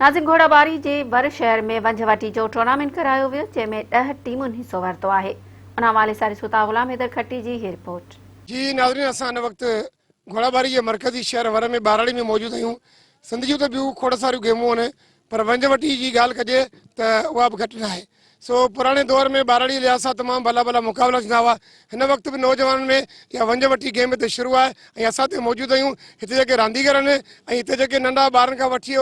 नाज़िम घोड़ाबारी जे बर शहर में वंजवटी जो टूर्नामेंट करायो वियो, जंहिंमें 10 टीमुनि हिस्सो वरितो आहे। उन हवाले सां ॾिसूं ग़ुलाम हैदर खट्टी जी हीअ रिपोर्ट। जी नाज़रीन, असां हिन वक़्तु घोड़ाबारी जे मरकज़ी शहर वर में बाराड़ी में मौजूद आहियूं। सिंध जूं त ॿियूं खोड़ सारियूं गेमूं आहिनि, पर वंजवटी जी ॻाल्हि कजे त उहा बि घटि न आहे। सो पुराणे दौर में बाराड़ी लिहाज़ सां तमामु भला भला मुक़ाबला थींदा हुआ। हिन वक़्तु बि नौजवाननि में इहा वंजवटी गेम हिते शुरू आहे ऐं असां हिते मौजूदु आहियूं। हिते जेके रांदीगर आहिनि ऐं हिते जेके नंढा ॿारनि खां वठी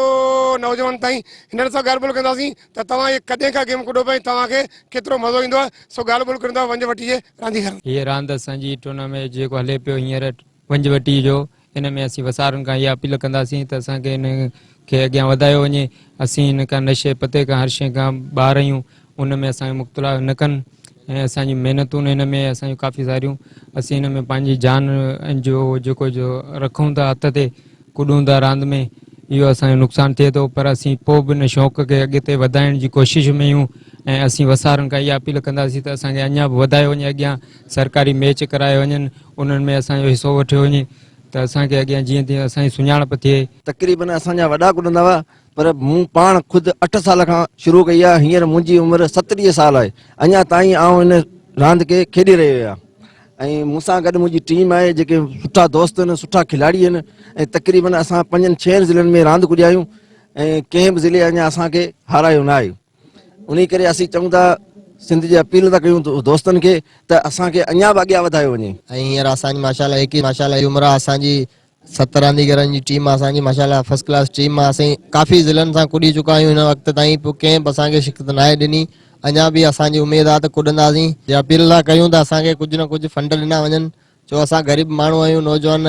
नौजवान ताईं हिननि सां ॻाल्हि ॿोल कंदासीं त तव्हां इहे कॾहिं खां गेम कुॾो पिया, तव्हांखे केतिरो मज़ो ईंदो आहे। सो ॻाल्हि ॿोल कंदा वंजवटी जे रांदीगर। ये रांदि असांजी टूर्नामेंट जेको हले पियो हींअर वंजवटी जो, इन में असीं वसारनि खां इहा अपील कंदासीं त असांखे इन खे अॻियां वधायो वञे। असीं हिन खां नशे पते खां हर शइ खां ॿार आहियूं, उन में असांखे मुख़्तला न कनि ऐं असांजी महिनतूं हिन में असांजूं काफ़ी सारियूं। असीं हिन में पंहिंजी जान जो जेको जो रखूं था हथ ते, कुॾूं था रांदि में, इहो असांजो नुक़सानु थिए थो। पर असीं पोइ बि इन शौक़ खे अॻिते वधाइण जी कोशिश में आहियूं ऐं असीं वसारनि खां इहा अपील कंदासीं त असांखे अञा बि वधायो वञे, अॻियां सरकारी मैच कराए वञनि, उन्हनि में असांजो हिसो वठियो वञे त असांखे अॻियां जीअं तीअं असांजी सुञाणप थिए। तक़रीबन असांजा वॾा कुॾंदा हुआ, पर मूं पाण ख़ुदि 8 साल खां शुरू कई आहे। हींअर मुंहिंजी उमिरि 37 साल आहे। अञा ताईं आउं इन रांदि खे खेॾी रहियो आहियां ऐं मूंसां गॾु मुंहिंजी टीम आहे, जेके सुठा दोस्त आहिनि, सुठा खिलाड़ी आहिनि ऐं तक़रीबन असां 5-6 ज़िलनि में रांदि कुॾिया आहियूं ऐं कंहिं बि ज़िले अञा असांखे हारायो न आहे। उन करे असीं चऊं था, सिंध जी अपील था कयूं दोस्तनि खे त असांखे अञा बि अॻियां वधायो वञे। ऐं हींअर असांजी माशाल्लाह उमिरि आहे असांजी 70 रांदीगरनि जी टीम आहे असांजी, माशाल्लाह फर्स्ट क्लास टीम आहे। असीं काफ़ी ज़िलनि सां कुॾी चुका आहियूं हिन वक़्त ताईं, पोइ कंहिं बि असांखे शिकस्त न आहे ॾिनी। अञा बि असांजी उमेदु आहे त कुॾंदासीं। जे अपील था कयूं त असांखे कुझु न कुझु फंड ॾिना वञनि, छो असां ग़रीब माण्हू आहियूं, नौजवान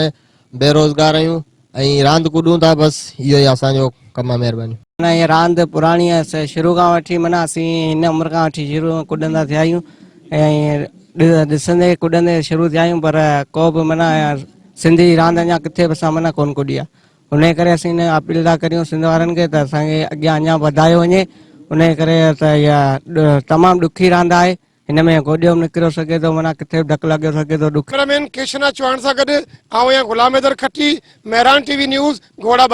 बेरोज़गार आहियूं ऐं रांदि कुॾूं था, बसि इहो ई असांजो कमु आहे। महिरबानी। ये रांदि पुराणी आहे, शुरू खां वठी माना असीं हिन उमिरि खां वठी शुरू कुॾंदा थिया आहियूं ऐं ॾिसंदे कुॾंदे शुरू थिया आहियूं, पर को बि माना सिंधी रांदि अञा किथे बि असां माना कोन कुॾी आहे। उन करे असीं हिन अपील था करियूं सिंध वारनि खे त असांखे अॻियां अञा वधायो वञे। उन करे त इहा तमामु ॾुखी रांदि आहे, हिन में गोॾियो बि निकिरो सघे थो, माना किथे बि ढक लॻी सघे थो। कैमरामैन केशना चौहान सां गॾु आउं आहियां ग़ुलाम हैदर खट्टी, मेहरान टीवी न्यूज़ घोड़ा।